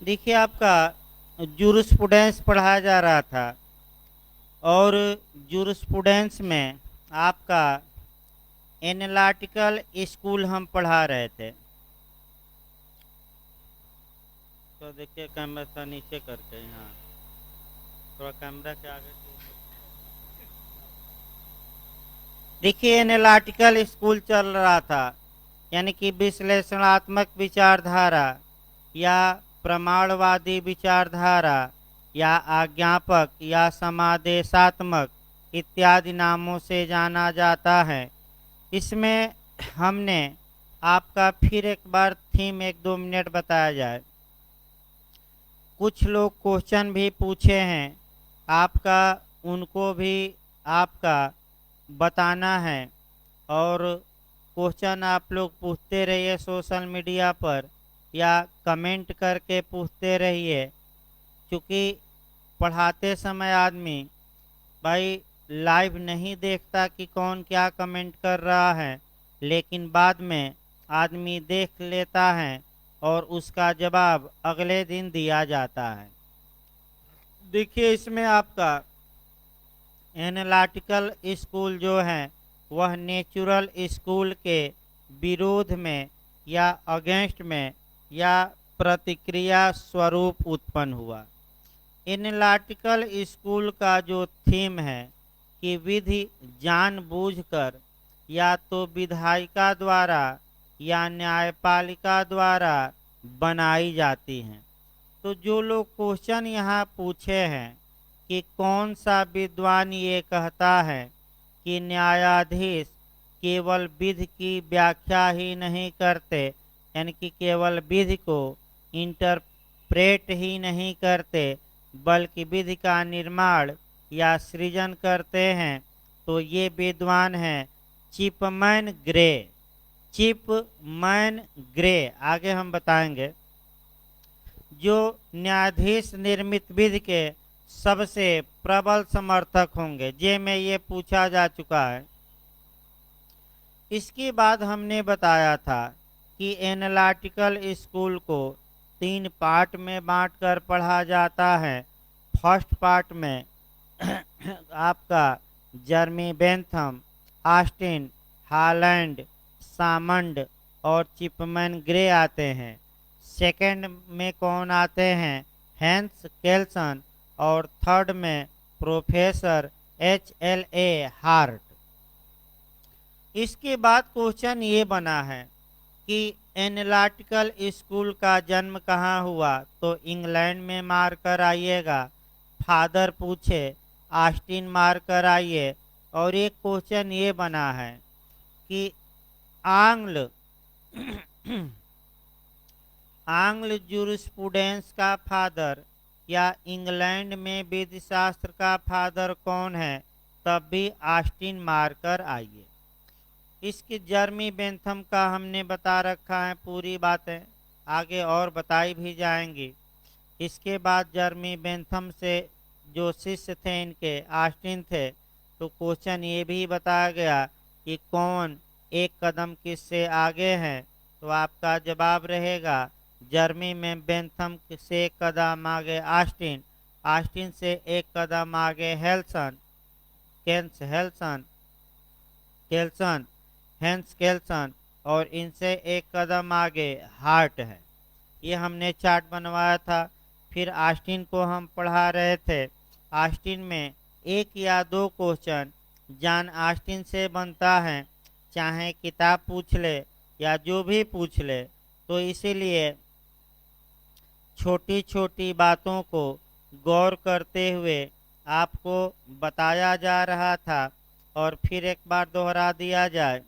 देखिए आपका जूरिस्प्रूडेंस पढ़ाया जा रहा था और जूरिस्प्रूडेंस में आपका एनालिटिकल स्कूल हम पढ़ा रहे थे। तो देखिए कैमरा थोड़ा नीचे करके, यहाँ थोड़ा कैमरा के आगे। देखिए एनालिटिकल स्कूल चल रहा था, यानी कि विश्लेषणात्मक विचारधारा या प्रमाणवादी विचारधारा या आज्ञापक या समादेशात्मक इत्यादि नामों से जाना जाता है। इसमें हमने आपका फिर एक बार थीम 1-2 मिनट बताया जाए। कुछ लोग क्वेश्चन भी पूछे हैं, आपका उनको भी आपका बताना है और क्वेश्चन आप लोग पूछते रहिए सोशल मीडिया पर या कमेंट करके पूछते रहिए। क्योंकि पढ़ाते समय आदमी भाई लाइव नहीं देखता कि कौन क्या कमेंट कर रहा है, लेकिन बाद में आदमी देख लेता है और उसका जवाब अगले दिन दिया जाता है। देखिए इसमें आपका एनालिटिकल स्कूल जो है वह नेचुरल स्कूल के विरोध में या अगेंस्ट में या प्रतिक्रिया स्वरूप उत्पन्न हुआ। एनालिटिकल स्कूल का जो थीम है कि विधि जानबूझकर या तो विधायिका द्वारा या न्यायपालिका द्वारा बनाई जाती हैं। तो जो लोग क्वेश्चन यहाँ पूछे हैं कि कौन सा विद्वान ये कहता है कि न्यायाधीश केवल विधि की व्याख्या ही नहीं करते, यानी कि केवल विधि को इंटरप्रेट ही नहीं करते बल्कि विधि का निर्माण या सृजन करते हैं, तो ये विद्वान हैं चिपमैन ग्रे। चिपमैन ग्रे आगे हम बताएंगे, जो न्यायाधीश निर्मित विधि के सबसे प्रबल समर्थक होंगे। जे में ये पूछा जा चुका है। इसके बाद हमने बताया था कि एनालिटिकल स्कूल को 3 पार्ट में बांटकर पढ़ा जाता है। फर्स्ट पार्ट में आपका जर्मी बेंथम, ऑस्टिन, हालैंड, सामंड और चिपमैन ग्रे आते हैं। सेकंड में कौन आते हैं? हैंस केल्सन। और थर्ड में प्रोफेसर HLA हार्ट। इसके बाद क्वेश्चन ये बना है कि एनालिटिकल स्कूल का जन्म कहाँ हुआ, तो इंग्लैंड में मार कर आइएगा। फादर पूछे, ऑस्टिन मार कर आइए। और एक क्वेश्चन ये बना है कि आंग्ल आंग्ल जूरिस्प्रूडेंस का फादर या इंग्लैंड में विधिशास्त्र का फादर कौन है, तब भी ऑस्टिन मारकर आइए। इसकी जर्मी बेंथम का हमने बता रखा है, पूरी बातें आगे और बताई भी जाएंगी। इसके बाद जर्मी बेंथम से जो शिष्य थे इनके ऑस्टिन थे, तो क्वेश्चन ये भी बताया गया कि कौन एक कदम किससे आगे है, तो आपका जवाब रहेगा जर्मी में बेंथम से एक कदम आगे ऑस्टिन, ऑस्टिन से एक कदम आगे हेल्सन, केल्सन, हेंस केल्सन, और इनसे एक कदम आगे हार्ट है। ये हमने चार्ट बनवाया था। फिर ऑस्टिन को हम पढ़ा रहे थे। ऑस्टिन में 1 या 2 क्वेश्चन जॉन ऑस्टिन से बनता है, चाहे किताब पूछ ले या जो भी पूछ ले। तो इसीलिए छोटी छोटी बातों को गौर करते हुए आपको बताया जा रहा था और फिर एक बार दोहरा दिया जाए।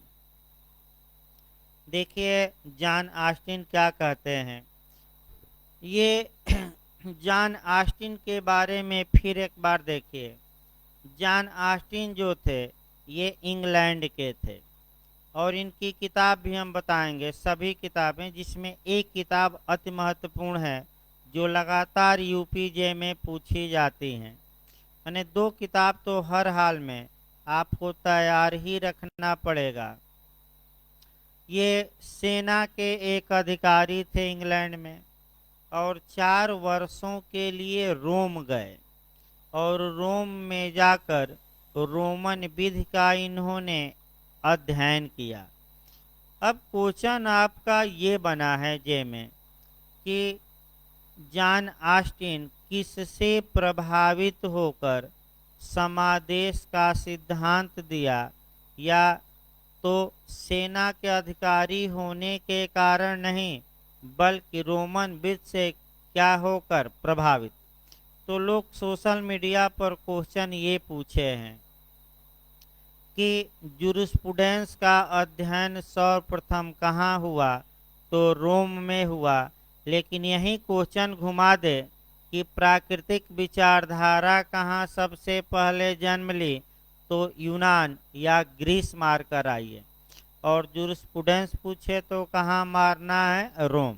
देखिए जॉन ऑस्टिन क्या कहते हैं। ये जॉन ऑस्टिन के बारे में फिर एक बार देखिए। जॉन ऑस्टिन जो थे ये इंग्लैंड के थे और इनकी किताब भी हम बताएंगे, सभी किताबें, जिसमें एक किताब अति महत्वपूर्ण है जो लगातार यूपीजे में पूछी जाती हैं। यानी 2 किताब तो हर हाल में आपको तैयार ही रखना पड़ेगा। ये सेना के एक अधिकारी थे इंग्लैंड में और 4 वर्षों के लिए रोम गए और रोम में जाकर रोमन विधि का इन्होंने अध्ययन किया। अब क्वेश्चन आपका ये बना है जे में कि जॉन ऑस्टिन किससे प्रभावित होकर समादेश का सिद्धांत दिया, या तो सेना के अधिकारी होने के कारण नहीं बल्कि रोमन विधि से क्या होकर प्रभावित। तो लोग सोशल मीडिया पर क्वेश्चन ये पूछे हैं कि जूरिस्प्रूडेंस का अध्ययन सर्वप्रथम कहाँ हुआ, तो रोम में हुआ। लेकिन यही क्वेश्चन घुमा दे कि प्राकृतिक विचारधारा कहाँ सबसे पहले जन्म ली, तो यूनान या ग्रीस मार कर आइए। और जूरिस्प्रूडेंस पूछे तो कहाँ मारना है, रोम।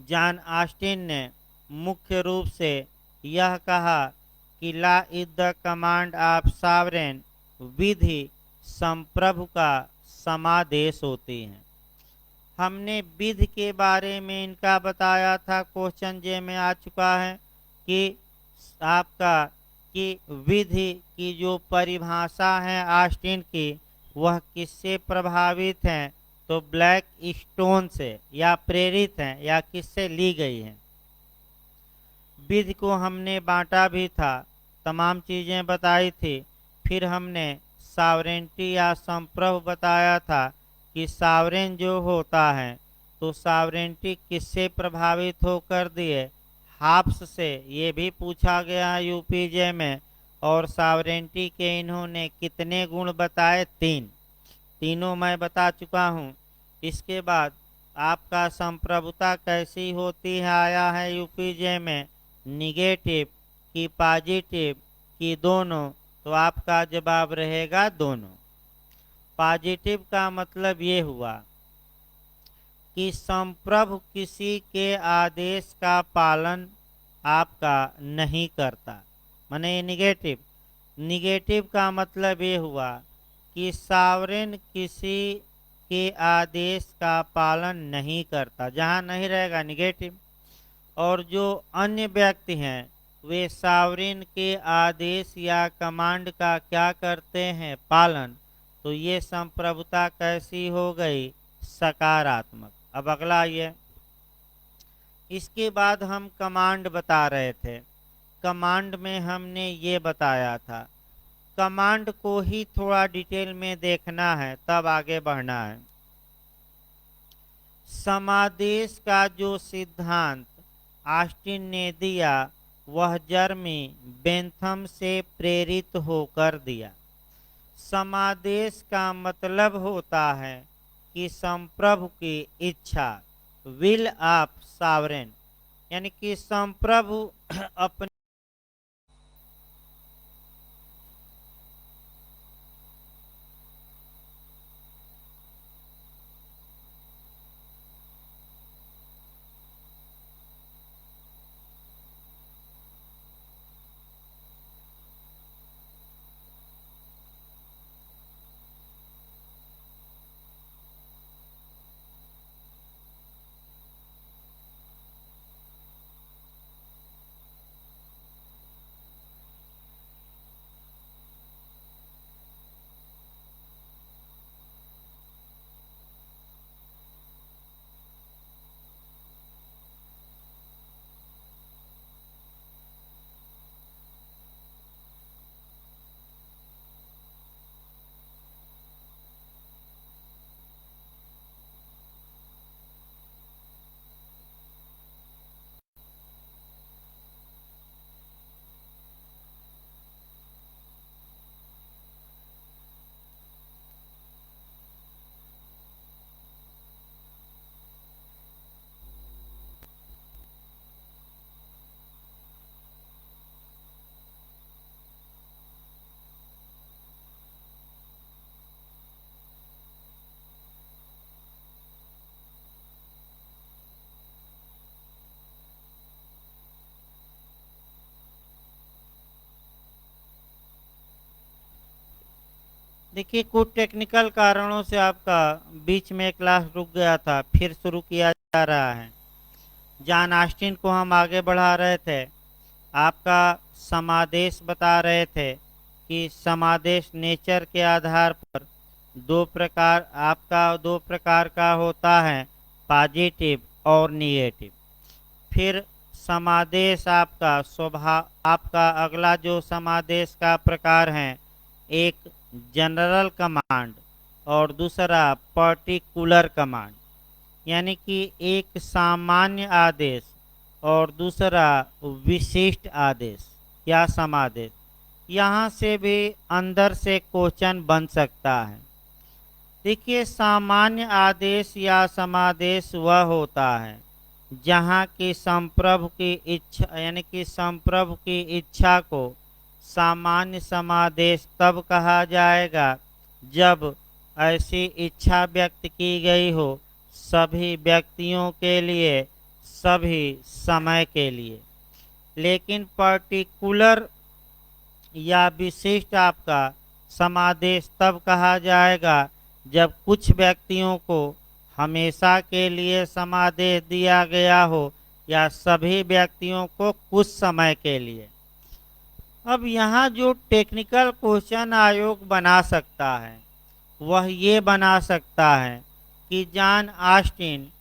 जॉन ऑस्टिन ने मुख्य रूप से यह कहा कि law is the command of sovereign, विधि संप्रभु का समादेश होती है। हमने विधि के बारे में इनका बताया था, क्वेश्चन जे में आ चुका है कि आपका कि विधि की जो परिभाषा है ऑस्टिन की, वह किससे प्रभावित है, तो ब्लैक स्टोन से या प्रेरित है या किससे ली गई है। विधि को हमने बांटा भी था, तमाम चीज़ें बताई थी। फिर हमने सॉवरेनिटी या संप्रभु बताया था कि सॉवरेन जो होता है तो सॉवरेनिटी किससे प्रभावित होकर दिए, हाफ्स से। ये भी पूछा गया यूपीजे में। और सॉवरेनिटी के इन्होंने कितने गुण बताए, 3। तीनों मैं बता चुका हूँ। इसके बाद आपका संप्रभुता कैसी होती है आया है यूपीजे में, निगेटिव कि पॉजिटिव कि दोनों, तो आपका जवाब रहेगा दोनों। पॉजिटिव का मतलब ये हुआ कि संप्रभु किसी के आदेश का पालन आपका नहीं करता, माने निगेटिव। निगेटिव का मतलब ये हुआ कि सॉवरेन किसी के आदेश का पालन नहीं करता, जहाँ नहीं रहेगा निगेटिव। और जो अन्य व्यक्ति हैं वे सॉवरेन के आदेश या कमांड का क्या करते हैं, पालन। तो ये संप्रभुता कैसी हो गई, सकारात्मक। अब अगला ये, इसके बाद हम कमांड बता रहे थे। कमांड में हमने ये बताया था, कमांड को ही थोड़ा डिटेल में देखना है तब आगे बढ़ना है। समादेश का जो सिद्धांत ऑस्टिन ने दिया वह जर्मी बेंथम से प्रेरित होकर दिया। समादेश का मतलब होता है कि संप्रभु की इच्छा, विल ऑफ सॉवरेन, यानी कि संप्रभु अपने देखिए कुछ टेक्निकल कारणों से आपका बीच में क्लास रुक गया था, फिर शुरू किया जा रहा है। जॉन ऑस्टिन को हम आगे बढ़ा रहे थे। आपका समादेश बता रहे थे कि समादेश नेचर के आधार पर दो प्रकार का होता है, पॉजिटिव और निगेटिव। फिर समादेश आपका अगला जो समादेश का प्रकार है, एक जनरल कमांड और दूसरा पर्टिकुलर कमांड, यानी कि एक सामान्य आदेश और दूसरा विशिष्ट आदेश या समादेश। यहाँ से भी अंदर से क्वेश्चन बन सकता है। देखिए, सामान्य आदेश या समादेश वह होता है जहाँ की संप्रभु की इच्छा, यानी कि संप्रभु की इच्छा को सामान्य समादेश तब कहा जाएगा जब ऐसी इच्छा व्यक्त की गई हो सभी व्यक्तियों के लिए, सभी समय के लिए। लेकिन पर्टिकुलर या विशिष्ट आपका समादेश तब कहा जाएगा जब कुछ व्यक्तियों को हमेशा के लिए समादेश दिया गया हो या सभी व्यक्तियों को कुछ समय के लिए। अब यहाँ जो टेक्निकल क्वेश्चन आयोग बना सकता है वह ये बना सकता है कि जॉन ऑस्टिन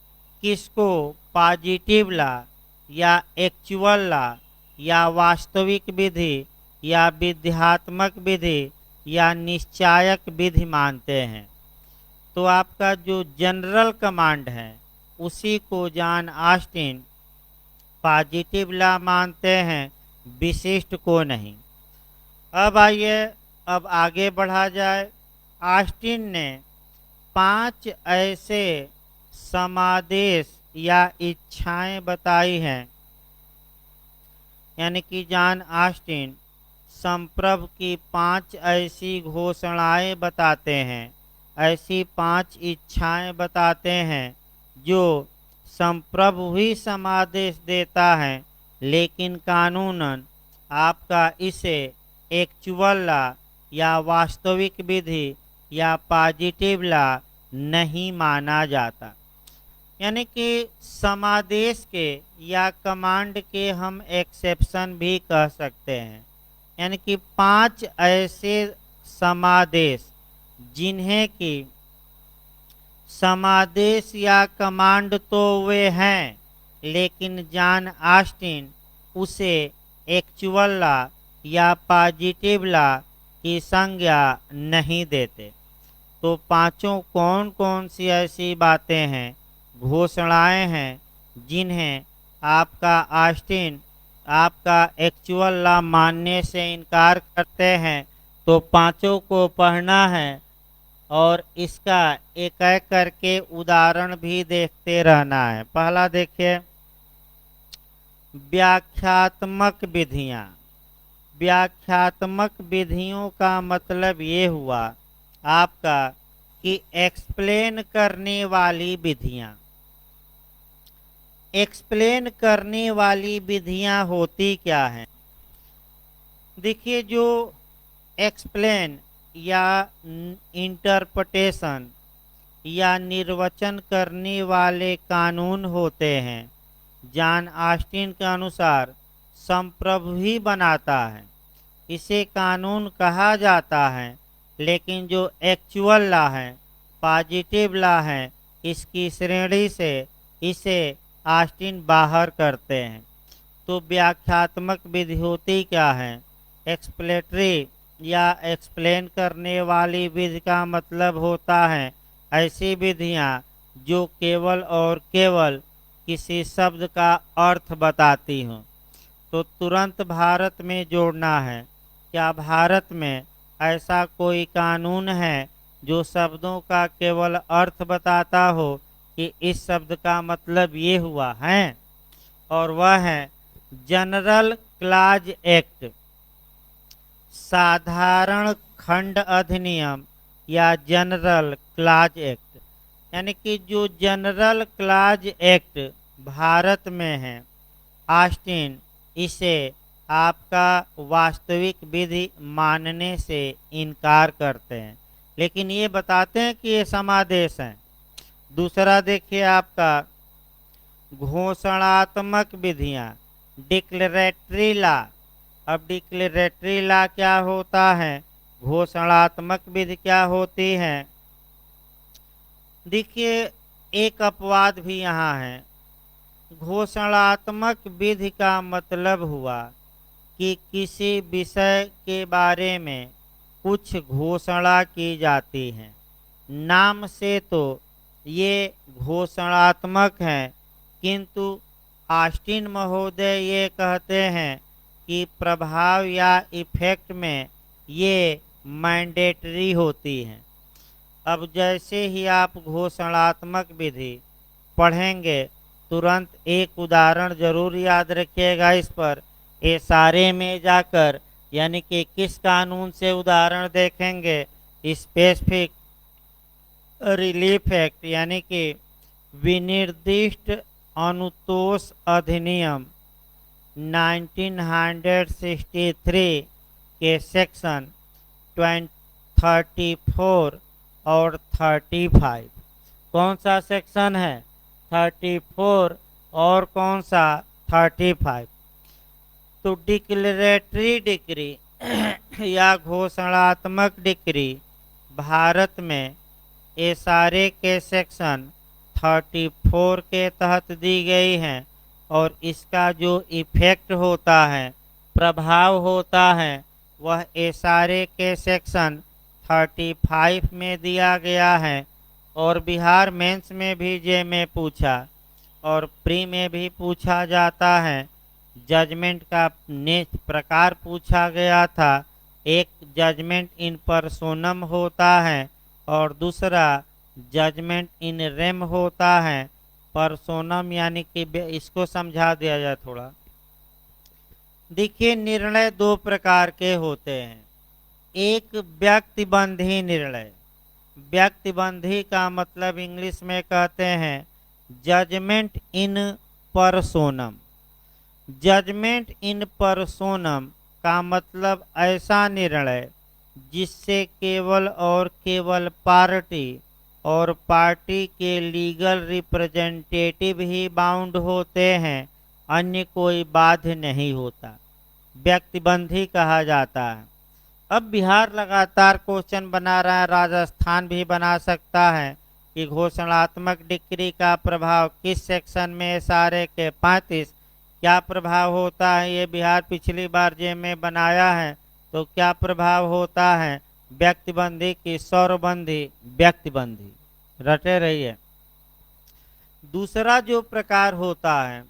किसको पॉजिटिव लॉ या एक्चुअल लॉ या वास्तविक विधि या विध्यात्मक विधि या निश्चायक विधि मानते हैं। तो आपका जो जनरल कमांड है उसी को जॉन ऑस्टिन पॉजिटिव लॉ मानते हैं, विशिष्ट को नहीं। अब आइए, अब आगे बढ़ा जाए। ऑस्टिन ने 5 ऐसे समादेश या इच्छाएं बताई हैं, यानी कि जॉन ऑस्टिन संप्रभु की 5 ऐसी घोषणाएं बताते हैं, ऐसी 5 इच्छाएं बताते हैं जो संप्रभु ही समादेश देता है, लेकिन कानूनन आपका इसे एक्चुअल लॉ या वास्तविक विधि या पॉजिटिव लॉ नहीं माना जाता। यानी कि समादेश के या कमांड के हम एक्सेप्शन भी कह सकते हैं। यानी कि 5 ऐसे समादेश जिन्हें कि समादेश या कमांड तो वे हैं, लेकिन जॉन ऑस्टिन उसे एक्चुअल लॉ या पॉजिटिव लॉ की संज्ञा नहीं देते। तो पांचों कौन कौन सी ऐसी बातें हैं, घोषणाएं हैं जिन्हें आपका ऑस्टिन आपका एक्चुअल लॉ मानने से इनकार करते हैं? तो पांचों को पढ़ना है और इसका एक एक करके उदाहरण भी देखते रहना है। पहला देखिए, व्याख्यात्मक विधियां। व्याख्यात्मक विधियों का मतलब ये हुआ आपका कि एक्सप्लेन करने वाली विधियां। एक्सप्लेन करने वाली विधियां होती क्या हैं? देखिए, जो एक्सप्लेन या इंटरप्रिटेशन या निर्वचन करने वाले कानून होते हैं, जॉन ऑस्टिन के अनुसार संप्रभु ही बनाता है, इसे कानून कहा जाता है। लेकिन जो एक्चुअल लॉ है, पॉजिटिव लॉ है, इसकी श्रेणी से इसे ऑस्टिन बाहर करते हैं। तो व्याख्यात्मक विधि होती क्या है? एक्सप्लेटरी या एक्सप्लेन करने वाली विधि का मतलब होता है ऐसी विधियां जो केवल और केवल किसी शब्द का अर्थ बताती हों। तो तुरंत भारत में जोड़ना है, क्या भारत में ऐसा कोई कानून है जो शब्दों का केवल अर्थ बताता हो कि इस शब्द का मतलब ये हुआ है? और वह है जनरल क्लॉज एक्ट, साधारण खंड अधिनियम या जनरल क्लॉज एक्ट। यानी कि जो जनरल क्लॉज एक्ट भारत में है, ऑस्टिन इसे आपका वास्तविक विधि मानने से इनकार करते हैं, लेकिन ये बताते हैं कि ये समादेश हैं। दूसरा देखिए, आपका घोषणात्मक विधियां, डिक्लेरेटरी लॉ। अब डिक्लेरेटरी लॉ क्या होता है, घोषणात्मक विधि क्या होती है। देखिए एक अपवाद भी यहाँ है। घोषणात्मक विधि का मतलब हुआ कि किसी विषय के बारे में कुछ घोषणा की जाती है। नाम से तो ये घोषणात्मक है, किंतु ऑस्टिन महोदय ये कहते हैं कि प्रभाव या इफेक्ट में ये मैंडेटरी होती हैं। अब जैसे ही आप घोषणात्मक विधि पढ़ेंगे, तुरंत एक उदाहरण जरूर याद रखिएगा इस पर। सारे में जाकर यानी कि किस कानून से उदाहरण देखेंगे, स्पेसिफिक रिलीफ एक्ट यानी कि विनिर्दिष्ट अनुतोष अधिनियम 1963 के सेक्शन 34 और 35। कौन सा सेक्शन है, 34 और कौन सा 35। तो डिक्लेरेटरी डिक्री या घोषणात्मक डिक्री भारत में सारे के सेक्शन 34 के तहत दी गई हैं, और इसका जो इफेक्ट होता है, प्रभाव होता है, वह सारे के सेक्शन 35 में दिया गया है। और बिहार मेंस में भी जे में पूछा और प्री में भी पूछा जाता है। जजमेंट का प्रकार पूछा गया था। एक जजमेंट इन पर्सोनम होता है और दूसरा जजमेंट इन रेम होता है। पर्सोनम यानी कि इसको समझा दिया जाए थोड़ा। देखिए निर्णय दो प्रकार के होते हैं। एक व्यक्तिबंधी निर्णय। व्यक्तिबंधी का मतलब इंग्लिश में कहते हैं जजमेंट इन पर्सोनम। जजमेंट इन पर्सोनम का मतलब ऐसा निर्णय जिससे केवल और केवल पार्टी और पार्टी के लीगल रिप्रेजेंटेटिव ही बाउंड होते हैं, अन्य कोई बाध्य नहीं होता, व्यक्तिबंधी कहा जाता है। अब बिहार लगातार क्वेश्चन बना रहा है, राजस्थान भी बना सकता है कि घोषणात्मक डिक्री का प्रभाव किस सेक्शन में सारे के 35 क्या प्रभाव होता है। ये बिहार पिछली बार जे में बनाया है, तो क्या प्रभाव होता है व्यक्तिबंधी की सौरबंधी व्यक्तिबंधी, रटे रहिए। दूसरा जो प्रकार होता है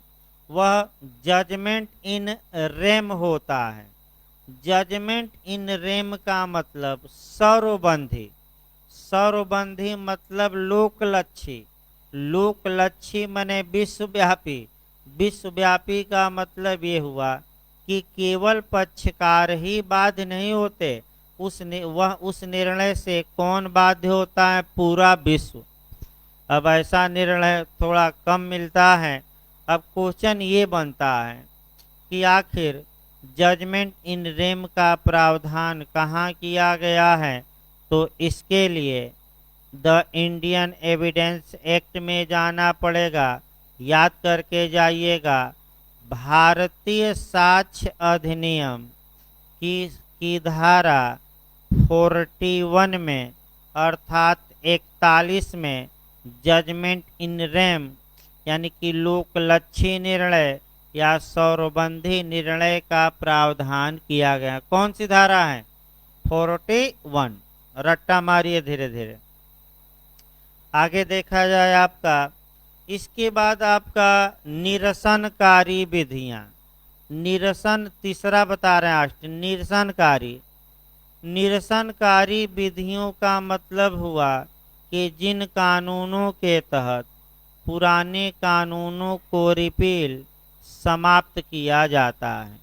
वह जजमेंट इन रेम होता है। जजमेंट इन रेम का मतलब सौरबंधी। सौरबंधी मतलब लोकलक्षी। लोकलक्षी माने विश्वव्यापी। विश्वव्यापी का मतलब ये हुआ कि केवल पक्षकार ही बाध्य नहीं होते, वह उस निर्णय से कौन बाध्य होता है, पूरा विश्व। अब ऐसा निर्णय थोड़ा कम मिलता है। अब क्वेश्चन ये बनता है कि आखिर जजमेंट इन रेम का प्रावधान कहाँ किया गया है। तो इसके लिए द इंडियन एविडेंस एक्ट में जाना पड़ेगा। याद करके जाइएगा, भारतीय साक्ष्य अधिनियम की धारा 41 में अर्थात 41 में जजमेंट इन रेम यानी कि लोकलक्षी निर्णय या सौरबंधी निर्णय का प्रावधान किया गया। कौन सी धारा है, 41। रट्टा मारिए धीरे धीरे। आगे देखा जाए आपका, इसके बाद आपका निरसनकारी विधियां। निरसन तीसरा बता रहे हैं आज, निरसनकारी। निरसनकारी विधियों का मतलब हुआ कि जिन कानूनों के तहत पुराने कानूनों को रिपील समाप्त किया जाता है।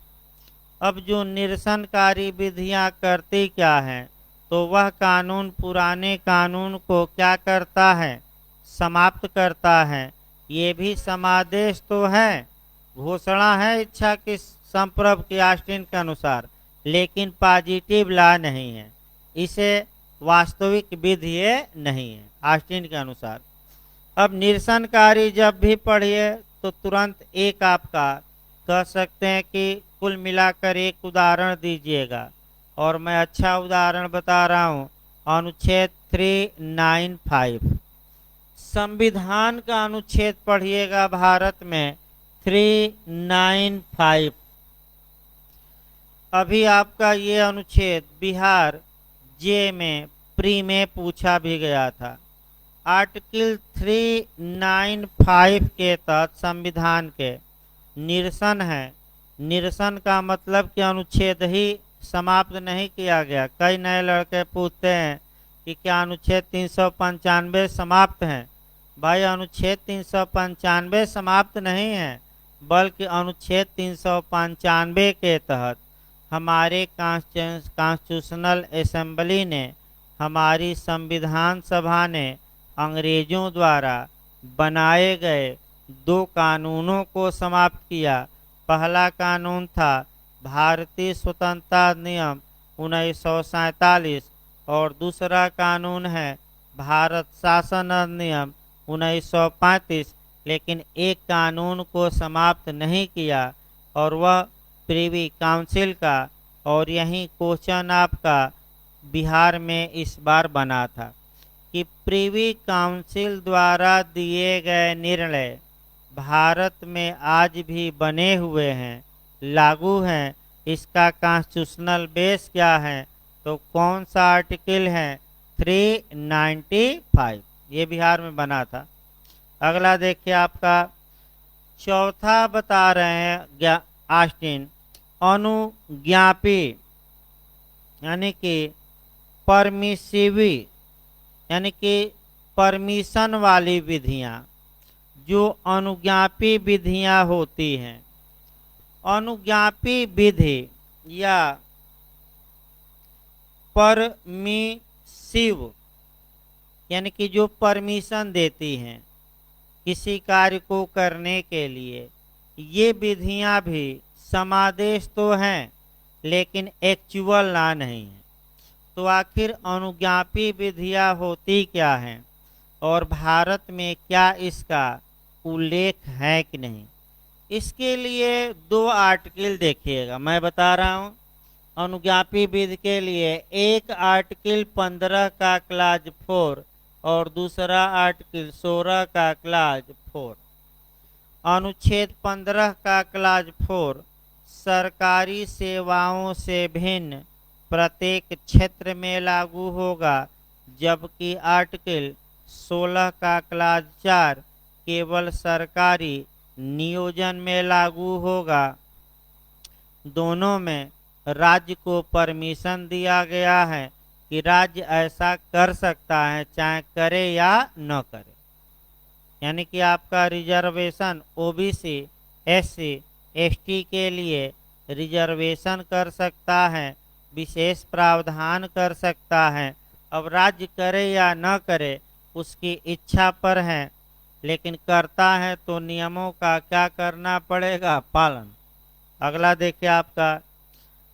अब जो निरसनकारी विधियां करती क्या हैं, तो वह कानून पुराने कानून को क्या करता है, समाप्त करता है। ये भी समादेश तो है, घोषणा है इच्छा की संप्रभ की ऑस्टिन के अनुसार, लेकिन पॉजिटिव लॉ नहीं है, इसे वास्तविक विधि नहीं है ऑस्टिन के अनुसार। अब निरसनकारी जब भी पढ़िए तो तुरंत एक आपका कह सकते हैं कि कुल मिलाकर एक उदाहरण दीजिएगा, और मैं अच्छा उदाहरण बता रहा हूं। अनुच्छेद 395 संविधान का अनुच्छेद पढ़िएगा भारत में 395। अभी आपका ये अनुच्छेद बिहार जे में प्री में पूछा भी गया था। आर्टिकल 395 के तहत संविधान के निरसन है। निरसन का मतलब कि अनुच्छेद ही समाप्त नहीं किया गया। कई नए लड़के पूछते हैं कि क्या अनुच्छेद 395 समाप्त है। भाई अनुच्छेद 395 समाप्त नहीं है, बल्कि अनुच्छेद 395 के तहत हमारे कॉन्स्टिट्यूशनल असेंबली ने, हमारी संविधान सभा ने अंग्रेजों द्वारा बनाए गए 2 कानूनों को समाप्त किया। पहला कानून था भारतीय स्वतंत्रता अधिनियम 1947 और दूसरा कानून है भारत शासन अधिनियम 1935। लेकिन एक कानून को समाप्त नहीं किया, और वह प्रिवी काउंसिल का, और यही क्वेश्चन आपका बिहार में इस बार बना था कि प्रिवी काउंसिल द्वारा दिए गए निर्णय भारत में आज भी बने हुए हैं, लागू हैं। इसका कॉन्स्टिट्यूशनल बेस क्या है, तो कौन सा आर्टिकल है? 395। ये बिहार में बना था। अगला देखिए आपका चौथा बता रहे हैं ऑस्टिन, अनुज्ञापी यानी कि परमिसिवी यानी कि परमिशन वाली विधियां, जो अनुज्ञापी विधियां होती हैं। अनुज्ञापी विधि या परमिसिव यानी कि जो परमिशन देती हैं किसी कार्य को करने के लिए, ये विधियां भी समादेश तो हैं लेकिन एक्चुअल लॉ नहीं है। तो आखिर अनुज्ञापी विधियां होती क्या हैं, और भारत में क्या इसका उल्लेख है कि नहीं? इसके लिए 2 आर्टिकल देखिएगा, मैं बता रहा हूं। अनुज्ञापी विधि के लिए एक आर्टिकल 15 का क्लाज 4 और दूसरा आर्टिकल 16 का क्लाज 4। अनुच्छेद 15 का क्लाज 4 सरकारी सेवाओं से भिन्न प्रत्येक क्षेत्र में लागू होगा, जबकि आर्टिकल 16 का क्लाज 4 केवल सरकारी नियोजन में लागू होगा। दोनों में राज्य को परमिशन दिया गया है कि राज्य ऐसा कर सकता है, चाहे करे या न करे। यानी कि आपका रिजर्वेशन ओबीसी, एससी, एसटी के लिए रिजर्वेशन कर सकता है, विशेष प्रावधान कर सकता है। अब राज्य करे या न करे उसकी इच्छा पर है, लेकिन करता है तो नियमों का क्या करना पड़ेगा? पालन। अगला देखिए आपका,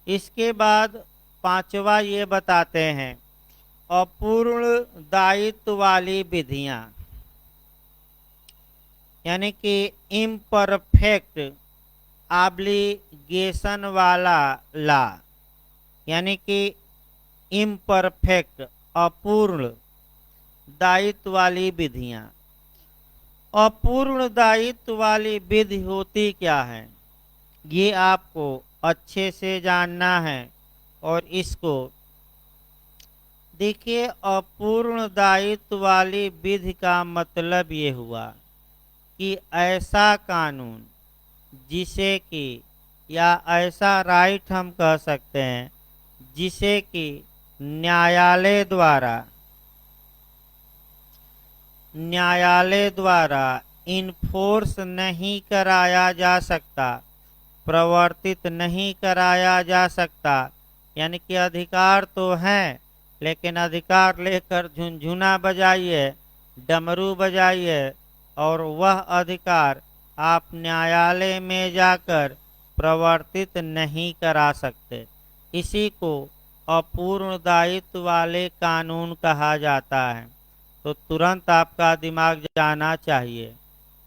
इसके बाद 5वां ये बताते हैं अपूर्ण दायित्व वाली विधियां, यानी कि इम्परफेक्ट ऑब्लिगेशन वाला लॉ, यानी कि इम्परफेक्ट अपूर्ण दायित्व वाली विधियां। अपूर्ण दायित्व वाली विधि होती क्या है, ये आपको अच्छे से जानना है। और इसको देखिए, अपूर्ण दायित्व वाली विधि का मतलब ये हुआ कि ऐसा कानून जिसे कि, या ऐसा राइट हम कह सकते हैं, जिसे कि न्यायालय द्वारा इन्फोर्स नहीं कराया जा सकता, प्रवर्तित नहीं कराया जा सकता। यानी कि अधिकार तो है, लेकिन अधिकार लेकर झुनझुना बजाइए, डमरू बजाइए, और वह अधिकार आप न्यायालय में जाकर प्रवर्तित नहीं करा सकते। इसी को अपूर्ण दायित्व वाले कानून कहा जाता है। तो तुरंत आपका दिमाग जाना चाहिए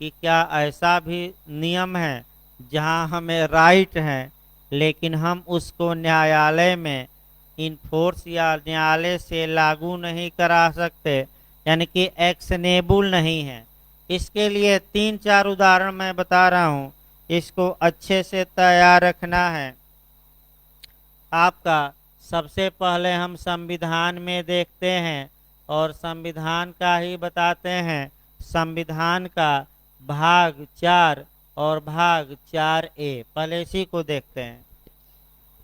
कि क्या ऐसा भी नियम है जहां हमें राइट है लेकिन हम उसको न्यायालय में इन्फोर्स या न्यायालय से लागू नहीं करा सकते, यानी कि एक्शनेबल नहीं है। इसके लिए 3-4 उदाहरण मैं बता रहा हूँ, इसको अच्छे से तैयार रखना है आपका। सबसे पहले हम संविधान में देखते हैं और संविधान का ही बताते हैं। संविधान का भाग 4 और भाग 4A, पहले इसी को देखते हैं।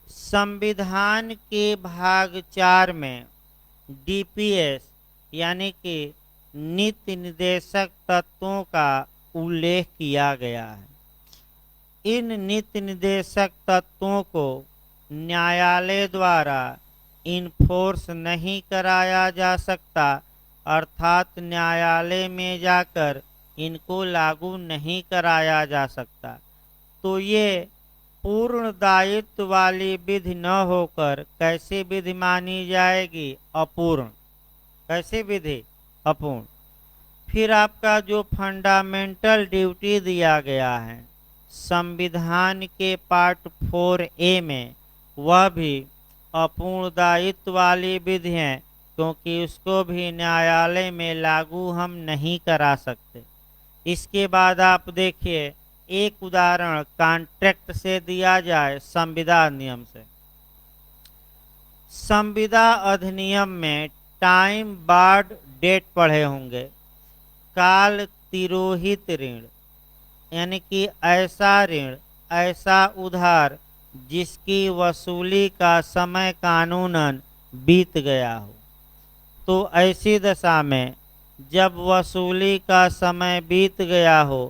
संविधान के भाग 4 में डीपीएस यानी कि नीति निर्देशक तत्वों का उल्लेख किया गया है। इन नीति निर्देशक तत्वों को न्यायालय द्वारा इन्फोर्स नहीं कराया जा सकता, अर्थात न्यायालय में जाकर इनको लागू नहीं कराया जा सकता। तो ये पूर्ण दायित्व वाली विधि न होकर कैसी विधि मानी जाएगी? अपूर्ण। कैसी विधि? अपूर्ण। फिर आपका जो फंडामेंटल ड्यूटी दिया गया है संविधान के पार्ट 4A में, वह भी अपूर्ण दायित्व वाली विधि है, क्योंकि उसको भी न्यायालय में लागू हम नहीं करा सकते। इसके बाद आप देखिए, एक उदाहरण कॉन्ट्रैक्ट से दिया जाए संविदा नियम से। संविदा अधिनियम में टाइम बार्ड डेट पढ़े होंगे, काल तिरोहित ऋण, यानी कि ऐसा ऋण, ऐसा उधार जिसकी वसूली का समय कानूनन बीत गया हो। तो ऐसी दशा में जब वसूली का समय बीत गया हो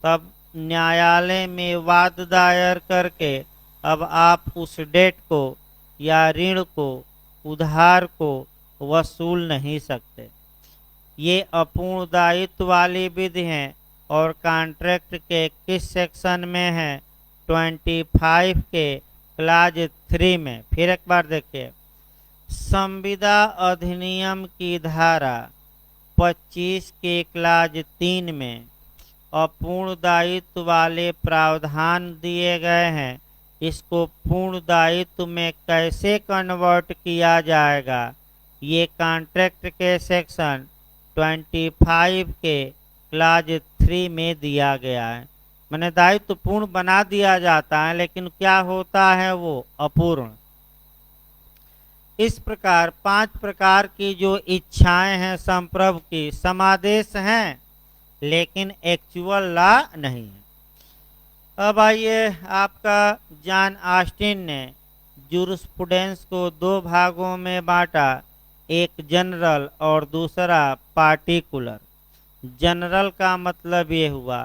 तब न्यायालय में वाद दायर करके अब आप उस डेट को या ऋण को, उधार को वसूल नहीं सकते। ये अपूर्ण दायित्व वाली विधि है और कॉन्ट्रैक्ट के किस सेक्शन में है? 25 के क्लाज 3 में। फिर एक बार देखिए, संविदा अधिनियम की धारा 25 के क्लाज 3 में अपूर्ण दायित्व वाले प्रावधान दिए गए हैं। इसको पूर्ण दायित्व में कैसे कन्वर्ट किया जाएगा? ये कॉन्ट्रैक्ट के सेक्शन 25 के क्लाज 3 में दिया गया है। मैंने दायित्व पूर्ण बना दिया जाता है, लेकिन क्या होता है? वो अपूर्ण। इस प्रकार 5 प्रकार की जो इच्छाएं हैं संप्रभु की, समादेश हैं लेकिन एक्चुअल लॉ नहीं है। अब आइए, आपका जॉन ऑस्टिन ने जूरिस्प्रूडेंस को 2 भागों में बांटा, एक जनरल और दूसरा पार्टिकुलर। जनरल का मतलब ये हुआ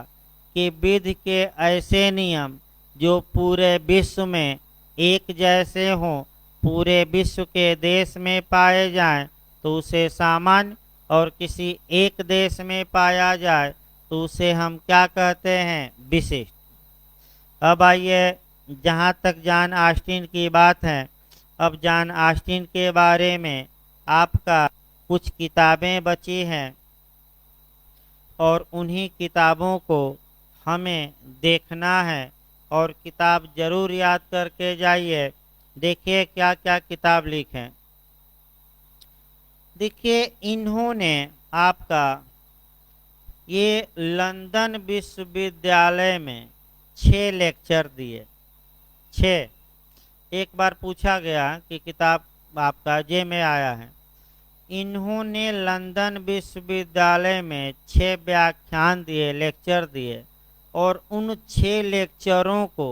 कि विधि के ऐसे नियम जो पूरे विश्व में एक जैसे हों, पूरे विश्व के देश में पाए जाएं तो उसे सामान्य, और किसी एक देश में पाया जाए तो उसे हम क्या कहते हैं? विशिष्ट। अब आइए, जहाँ तक जॉन ऑस्टिन की बात है, अब जॉन ऑस्टिन के बारे में आपका कुछ किताबें बची हैं और उन्हीं किताबों को हमें देखना है और किताब जरूर याद करके जाइए। देखिए क्या क्या किताब लिखें। देखिए, इन्होंने आपका ये लंदन विश्वविद्यालय में 6 लेक्चर दिए। 6। एक बार पूछा गया कि किताब आपका जे में आया है। इन्होंने लंदन विश्वविद्यालय में 6 व्याख्यान दिए, लेक्चर दिए, और उन 6 लेक्चरों को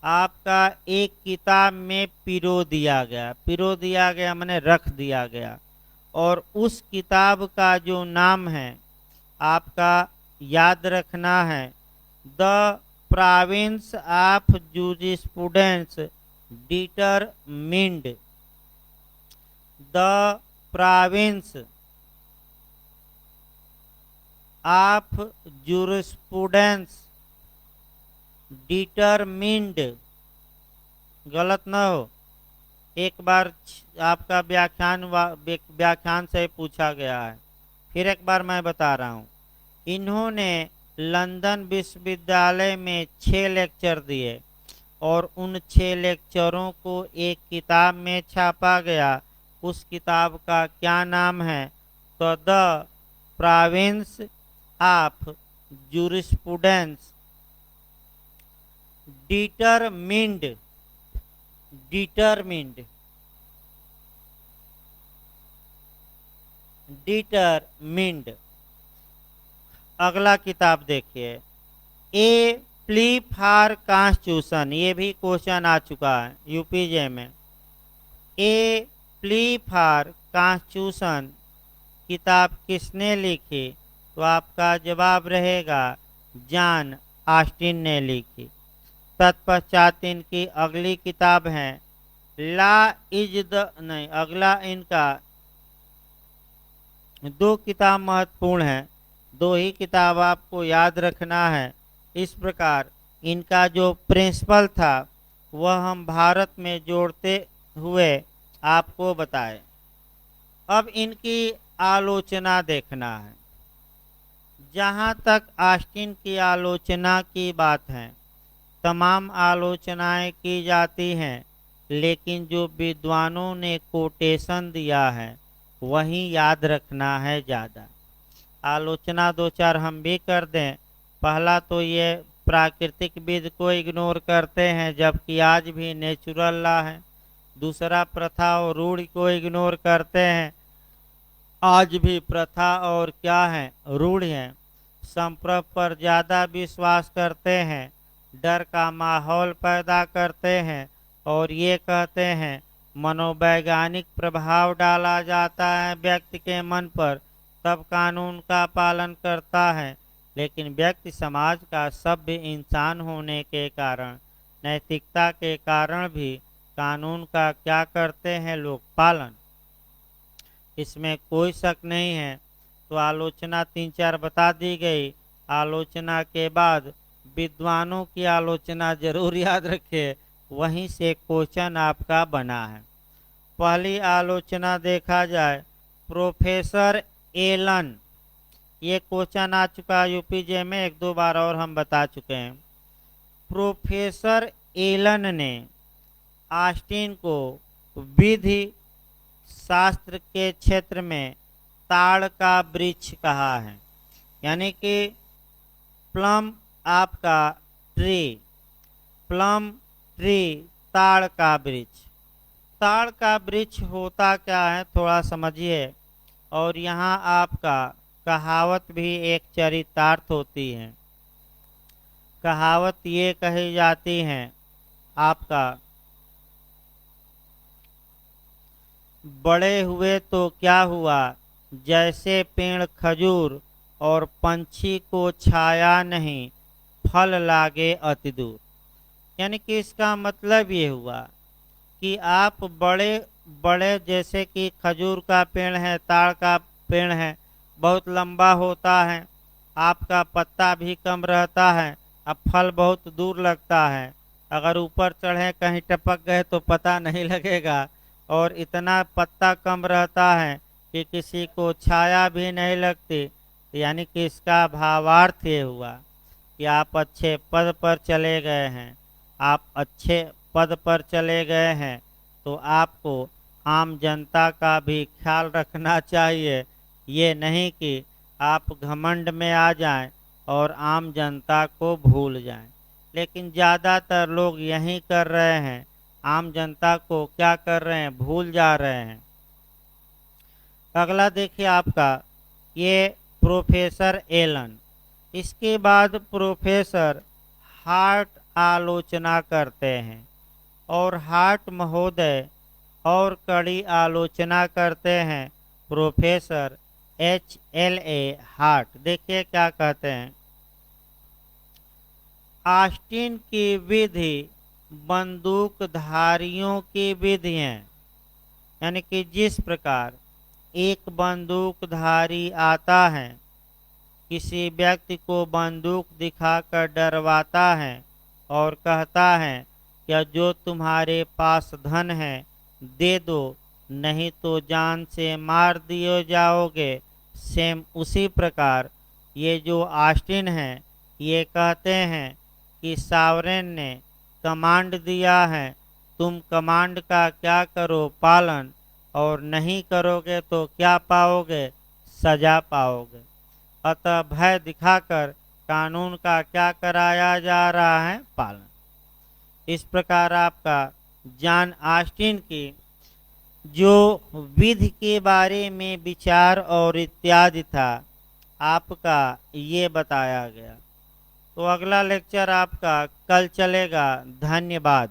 आपका एक किताब में पिरो दिया गया। पिरो दिया गया माने रख दिया गया। और उस किताब का जो नाम है आपका याद रखना है, the province of jurisprudence determined. The province of jurisprudence determined, गलत ना हो। एक बार आपका व्याख्यान से पूछा गया है, फिर एक बार मैं बता रहा हूँ। इन्होंने लंदन विश्वविद्यालय में 6 लेक्चर दिए और उन 6 लेक्चरों को एक किताब में छापा गया। उस किताब का क्या नाम है? तो the province of jurisprudence determined determined determined. अगला किताब देखिए, ए प्ली फॉर कॉन्स्टिट्यूशन। ये भी क्वेश्चन आ चुका है यूपीजे में। ए प्ली फॉर कॉन्स्टिट्यूशन किताब किसने लिखी? तो आपका जवाब रहेगा जॉन ऑस्टिन ने लिखी। तत्पश्चात इनकी अगली किताब है ला इज द नहीं, अगला इनका 2 किताब महत्वपूर्ण है, 2 ही किताब आपको याद रखना है। इस प्रकार इनका जो प्रिंसिपल था वह हम भारत में जोड़ते हुए आपको बताए। अब इनकी आलोचना देखना है। जहाँ तक ऑस्टिन की आलोचना की बात है, तमाम आलोचनाएं की जाती हैं, लेकिन जो विद्वानों ने कोटेशन दिया है वही याद रखना है ज़्यादा। आलोचना 2-4 हम भी कर दें। पहला तो ये प्राकृतिक विधि को इग्नोर करते हैं, जबकि आज भी नेचुरल लॉ है। दूसरा, प्रथा और रूढ़ि को इग्नोर करते हैं, आज भी प्रथा और क्या है, रूढ़ है। संप्रभु पर ज़्यादा विश्वास करते हैं, डर का माहौल पैदा करते हैं और ये कहते हैं मनोवैज्ञानिक प्रभाव डाला जाता है व्यक्ति के मन पर, तब कानून का पालन करता है। लेकिन व्यक्ति समाज का सभ्य इंसान होने के कारण, नैतिकता के कारण भी कानून का क्या करते हैं लोग? पालन। इसमें कोई शक नहीं है। तो आलोचना 3-4 बता दी गई। आलोचना के बाद विद्वानों की आलोचना जरूर याद रखिए, वहीं से क्वेश्चन आपका बना है। पहली आलोचना देखा जाए, प्रोफेसर एलन। ये क्वेश्चन आ चुका यूपीजे में 1-2 बार और हम बता चुके हैं। प्रोफेसर एलन ने ऑस्टिन को विधि शास्त्र के क्षेत्र में ताड़ का वृक्ष कहा है, यानी कि प्लम आपका ट्री, प्लम ट्री, ताड़ का वृक्ष। ताड़ का वृक्ष होता क्या है थोड़ा समझिए। और यहाँ आपका कहावत भी एक चरितार्थ होती है। कहावत ये कही जाती है आपका, बड़े हुए तो क्या हुआ, जैसे पेड़ खजूर और पंछी को छाया नहीं, फल लागे अति दूर। यानी कि इसका मतलब ये हुआ कि आप बड़े बड़े, जैसे कि खजूर का पेड़ है, ताड़ का पेड़ है, बहुत लंबा होता है, आपका पत्ता भी कम रहता है, अब फल बहुत दूर लगता है। अगर ऊपर चढ़े कहीं टपक गए तो पता नहीं लगेगा। और इतना पत्ता कम रहता है कि किसी को छाया भी नहीं लगती। यानी कि इसका भावार्थ ये हुआ कि आप अच्छे पद पर चले गए हैं, आप अच्छे पद पर चले गए हैं तो आपको आम जनता का भी ख्याल रखना चाहिए। ये नहीं कि आप घमंड में आ जाएं और आम जनता को भूल जाएं। लेकिन ज़्यादातर लोग यही कर रहे हैं, आम जनता को क्या कर रहे हैं, भूल जा रहे हैं। अगला देखिए आपका ये प्रोफेसर एलन। इसके बाद प्रोफेसर हार्ट आलोचना करते हैं और हार्ट महोदय और कड़ी आलोचना करते हैं प्रोफेसर HLA हार्ट। देखिए क्या कहते हैं, ऑस्टिन की विधि बंदूकधारियों की विधि है। यानी कि जिस प्रकार एक बंदूकधारी आता है, किसी व्यक्ति को बंदूक दिखाकर डरवाता है और कहता है कि जो तुम्हारे पास धन है दे दो, नहीं तो जान से मार दिए जाओगे। सेम उसी प्रकार ये जो ऑस्टिन हैं ये कहते हैं कि सावरेन ने कमांड दिया है, तुम कमांड का क्या करो पालन, और नहीं करोगे तो क्या पाओगे, सजा पाओगे। अतः भय दिखाकर कानून का क्या कराया जा रहा है, पालन। इस प्रकार आपका जॉन ऑस्टिन की जो विधि के बारे में विचार और इत्यादि था आपका ये बताया गया। तो अगला लेक्चर आपका कल चलेगा। धन्यवाद।